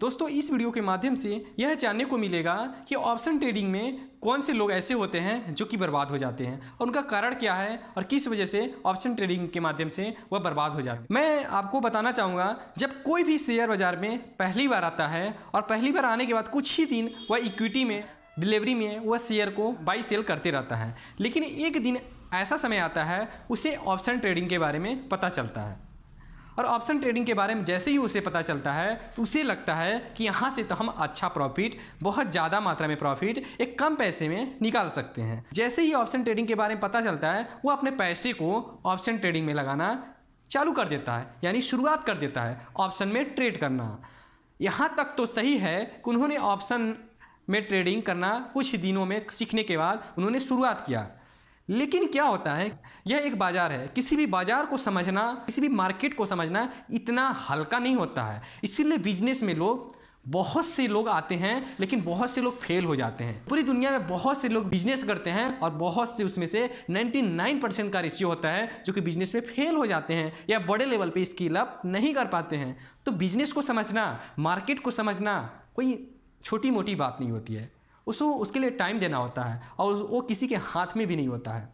दोस्तों इस वीडियो के माध्यम से यह जानने को मिलेगा कि ऑप्शन ट्रेडिंग में कौन से लोग ऐसे होते हैं जो कि बर्बाद हो जाते हैं और उनका कारण क्या है और किस वजह से ऑप्शन ट्रेडिंग के माध्यम से वह बर्बाद हो जाते हैं। मैं आपको बताना चाहूँगा, जब कोई भी शेयर बाजार में पहली बार आता है और पहली बार आने के बाद कुछ ही दिन वह इक्विटी में डिलीवरी में वह शेयर को बाई सेल करते रहता है, लेकिन एक दिन ऐसा समय आता है उसे ऑप्शन ट्रेडिंग के बारे में पता चलता है और ऑप्शन ट्रेडिंग के बारे में जैसे ही उसे पता चलता है तो उसे लगता है कि यहाँ से तो हम अच्छा प्रॉफिट, बहुत ज़्यादा मात्रा में प्रॉफिट एक कम पैसे में निकाल सकते हैं। जैसे ही ऑप्शन ट्रेडिंग के बारे में पता चलता है वो अपने पैसे को ऑप्शन ट्रेडिंग में लगाना चालू कर देता है, यानी शुरुआत कर देता है ऑप्शन में ट्रेड करना। यहाँ तक तो सही है कि उन्होंने ऑप्शन में ट्रेडिंग करना कुछ दिनों में सीखने के बाद उन्होंने शुरुआत किया, लेकिन क्या होता है, यह एक बाजार है। किसी भी बाजार को समझना, किसी भी मार्केट को समझना इतना हल्का नहीं होता है। इसीलिए बिजनेस में बहुत से लोग आते हैं लेकिन बहुत से लोग फेल हो जाते हैं। पूरी दुनिया में बहुत से लोग बिजनेस करते हैं और बहुत से उसमें से 99% का रेशियो होता है जो कि बिजनेस में फेल हो जाते हैं या बड़े लेवल पे स्किल अप नहीं कर पाते हैं। तो बिजनेस को समझना, मार्केट को समझना कोई छोटी मोटी बात नहीं होती है। उसके लिए टाइम देना होता है और वो किसी के हाथ में भी नहीं होता है।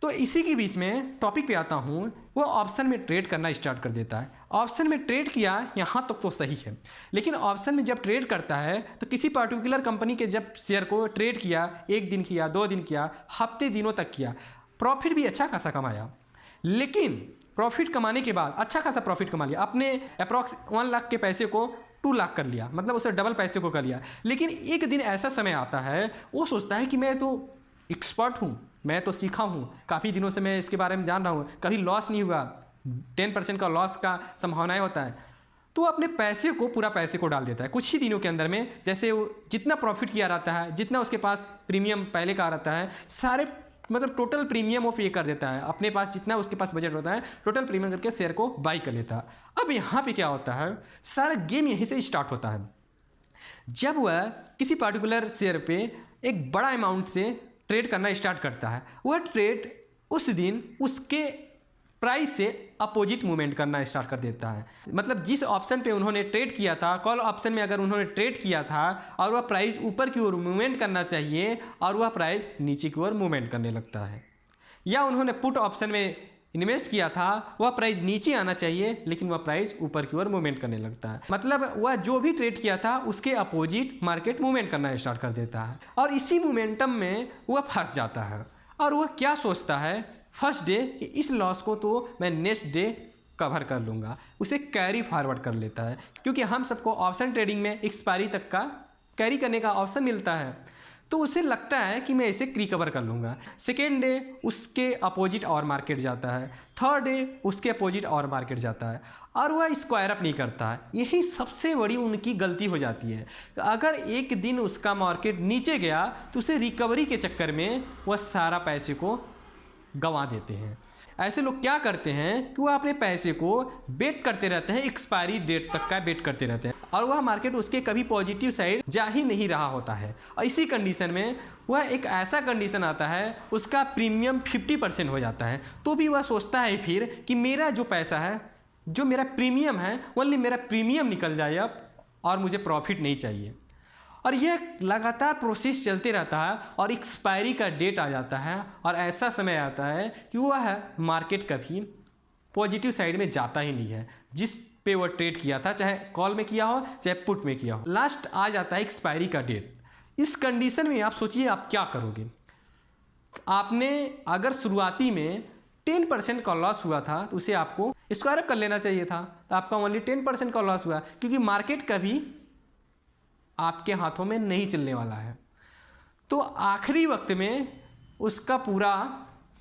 तो इसी के बीच में टॉपिक पे आता हूँ, वो ऑप्शन में ट्रेड करना स्टार्ट कर देता है। ऑप्शन में ट्रेड किया यहाँ तक तो सही है, लेकिन ऑप्शन में जब ट्रेड करता है तो किसी पर्टिकुलर कंपनी के जब शेयर को ट्रेड किया, 1 दिन किया, 2 दिन किया, हफ्ते दिनों तक किया, प्रॉफिट भी अच्छा खासा कमाया। लेकिन प्रॉफिट कमाने के बाद अच्छा खासा प्रॉफिट कमा लिया, अपने अप्रॉक्स 1 लाख के पैसे को 2 लाख कर लिया, मतलब उसे डबल पैसे को कर लिया। लेकिन एक दिन ऐसा समय आता है वो सोचता है कि मैं तो एक्सपर्ट हूँ, मैं तो सीखा हूँ, काफ़ी दिनों से मैं इसके बारे में जान रहा हूँ, कभी लॉस नहीं हुआ, 10% का लॉस का संभावनाएं होता है। तो अपने पैसे को, पूरा पैसे को डाल देता है कुछ ही दिनों के अंदर में। जैसे वो जितना प्रॉफिट किया रहता है, जितना उसके पास प्रीमियम पहले का रहता है, सारे मतलब टोटल प्रीमियम वो पे कर देता है। अपने पास जितना उसके पास बजट होता है टोटल प्रीमियम करके शेयर को बाई कर लेता है। अब यहाँ पे क्या होता है, सारा गेम यहीं से स्टार्ट होता है। जब वह किसी पर्टिकुलर शेयर पे एक बड़ा अमाउंट से ट्रेड करना स्टार्ट करता है, वह ट्रेड उस दिन उसके प्राइस से अपोजिट मूवमेंट करना स्टार्ट कर देता है। मतलब जिस ऑप्शन पे उन्होंने ट्रेड किया था, कॉल ऑप्शन में अगर उन्होंने ट्रेड किया था और वह प्राइस ऊपर की ओर मूवमेंट करना चाहिए और वह प्राइस नीचे की ओर मूवमेंट करने लगता है। या उन्होंने पुट ऑप्शन में इन्वेस्ट किया था, वह प्राइस नीचे आना चाहिए लेकिन वह प्राइस ऊपर की ओर मूवमेंट करने लगता है। मतलब वह जो भी ट्रेड किया था उसके अपोजिट मार्केट मूवमेंट करना स्टार्ट कर देता है और इसी मोमेंटम में वह फंस जाता है। और वह क्या सोचता है फर्स्ट डे कि इस लॉस को तो मैं नेक्स्ट डे कवर कर लूँगा, उसे कैरी फॉरवर्ड कर लेता है, क्योंकि हम सबको ऑप्शन ट्रेडिंग में एक्सपायरी तक का कैरी करने का ऑप्शन मिलता है। तो उसे लगता है कि मैं इसे रिकवर कर लूँगा। सेकेंड डे उसके अपोजिट और मार्केट जाता है, थर्ड डे उसके अपोजिट और मार्केट जाता है और वह स्क्वायर अप नहीं करता है। यही सबसे बड़ी उनकी गलती हो जाती है। अगर एक दिन उसका मार्केट नीचे गया तो उसे रिकवरी के चक्कर में वह सारा पैसे को गंवा देते हैं। ऐसे लोग क्या करते हैं कि वह अपने पैसे को बेट करते रहते हैं, एक्सपायरी डेट तक का बेट करते रहते हैं और वह मार्केट उसके कभी पॉजिटिव साइड जा ही नहीं रहा होता है। और इसी कंडीशन में वह एक ऐसा कंडीशन आता है उसका प्रीमियम 50% हो जाता है, तो भी वह सोचता है फिर कि मेरा जो पैसा है, जो मेरा प्रीमियम है, ओनली मेरा प्रीमियम निकल जाए अब और मुझे प्रॉफिट नहीं चाहिए। और यह लगातार प्रोसेस चलते रहता है और एक्सपायरी का डेट आ जाता है और ऐसा समय आता है कि वह मार्केट कभी पॉजिटिव साइड में जाता ही नहीं है जिस पे वो ट्रेड किया था, चाहे कॉल में किया हो चाहे पुट में किया हो। लास्ट आ जाता है एक्सपायरी का डेट। इस कंडीशन में आप सोचिए आप क्या करोगे। आपने अगर शुरुआती में 10% का लॉस हुआ था तो उसे आपको स्क्वायर अप कर लेना चाहिए था, तो आपका ओनली 10% का लॉस हुआ, क्योंकि मार्केट कभी आपके हाथों में नहीं चलने वाला है। तो आखिरी वक्त में उसका पूरा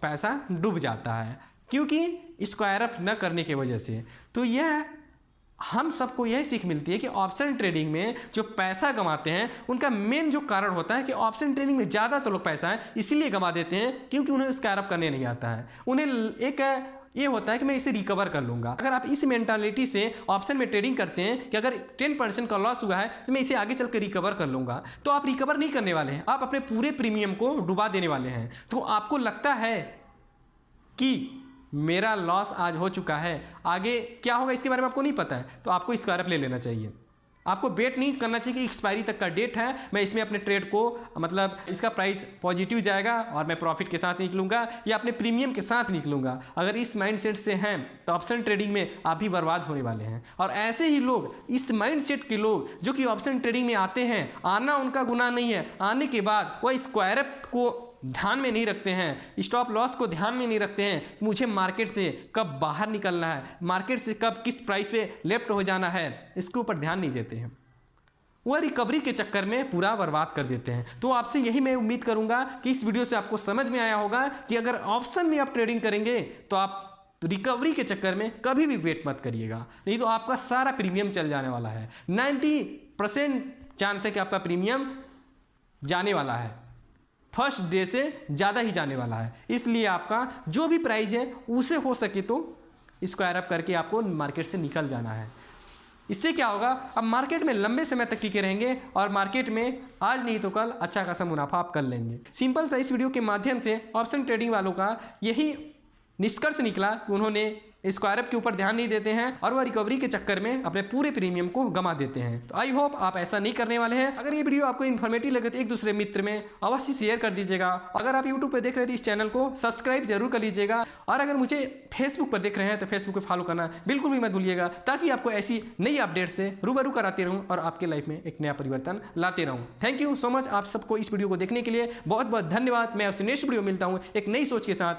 पैसा डूब जाता है क्योंकि स्क्वायर अप न करने की वजह से। तो यह हम सबको यही सीख मिलती है कि ऑप्शन ट्रेडिंग में जो पैसा कमाते हैं उनका मेन जो कारण होता है कि ऑप्शन ट्रेडिंग में ज़्यादा तो लोग पैसा है इसीलिए कमा देते हैं क्योंकि उन्हें स्क्वायर अप करने नहीं आता है। उन्हें एक ये होता है कि मैं इसे रिकवर कर लूँगा। अगर आप इस मेंटालिटी से ऑप्शन में ट्रेडिंग करते हैं कि अगर 10% का लॉस हुआ है तो मैं इसे आगे चल कर रिकवर कर लूँगा, तो आप रिकवर नहीं करने वाले हैं, आप अपने पूरे प्रीमियम को डुबा देने वाले हैं। तो आपको लगता है कि मेरा लॉस आज हो चुका है, आगे क्या होगा इसके बारे में आपको नहीं पता है, तो आपको स्क्वायर अप ले लेना चाहिए। आपको वेट नहीं करना चाहिए कि एक्सपायरी तक का डेट है, मैं इसमें अपने ट्रेड को मतलब इसका प्राइस पॉजिटिव जाएगा और मैं प्रॉफिट के साथ निकलूंगा या अपने प्रीमियम के साथ निकलूंगा। अगर इस माइंडसेट से हैं तो ऑप्शन ट्रेडिंग में आप भी बर्बाद होने वाले हैं। और ऐसे ही लोग, इस माइंडसेट के लोग जो कि ऑप्शन ट्रेडिंग में आते हैं, आना उनका गुनाह नहीं है, आने के बाद वह स्क्वायर अप को ध्यान में नहीं रखते हैं, स्टॉप लॉस को ध्यान में नहीं रखते हैं, मुझे मार्केट से कब बाहर निकलना है, मार्केट से कब किस प्राइस पे लेफ्ट हो जाना है, इसके ऊपर ध्यान नहीं देते हैं। वह रिकवरी के चक्कर में पूरा बर्बाद कर देते हैं। तो आपसे यही मैं उम्मीद करूंगा कि इस वीडियो से आपको समझ में आया होगा कि अगर ऑप्शन में आप ट्रेडिंग करेंगे तो आप रिकवरी के चक्कर में कभी भी वेट मत करिएगा, नहीं तो आपका सारा प्रीमियम चल जाने वाला है। 90% चांस है कि आपका प्रीमियम जाने वाला है, फर्स्ट डे से ज़्यादा ही जाने वाला है। इसलिए आपका जो भी प्राइस है उसे हो सके तो स्क्वायर अप करके आपको मार्केट से निकल जाना है। इससे क्या होगा, अब मार्केट में लंबे समय तक टिके रहेंगे और मार्केट में आज नहीं तो कल अच्छा खासा मुनाफा आप कर लेंगे। सिंपल सा इस वीडियो के माध्यम से ऑप्शन ट्रेडिंग वालों का यही निष्कर्ष निकला कि उन्होंने स्क्वायर अप के ऊपर ध्यान नहीं देते हैं और वह रिकवरी के चक्कर में अपने पूरे प्रीमियम को गंवा देते हैं। तो आई होप आप ऐसा नहीं करने वाले हैं। अगर ये वीडियो आपको इन्फॉर्मेटिव लगे तो एक दूसरे मित्र में अवश्य शेयर कर दीजिएगा। अगर आप यूट्यूब पर देख रहे थे इस चैनल को सब्सक्राइब जरूर कर लीजिएगा और अगर मुझे फेसबुक पर देख रहे हैं तो फेसबुक पर फॉलो करना बिल्कुल भी मत भूलिएगा, ताकि आपको ऐसी नई अपडेट से रूबरू कराते रहूँ और आपके लाइफ में एक नया परिवर्तन लाते रहूँ। थैंक यू सो मच आप सबको इस वीडियो को देखने के लिए बहुत बहुत धन्यवाद। मैं आपसे नेक्स्ट वीडियो मिलता हूँ एक नई सोच के साथ।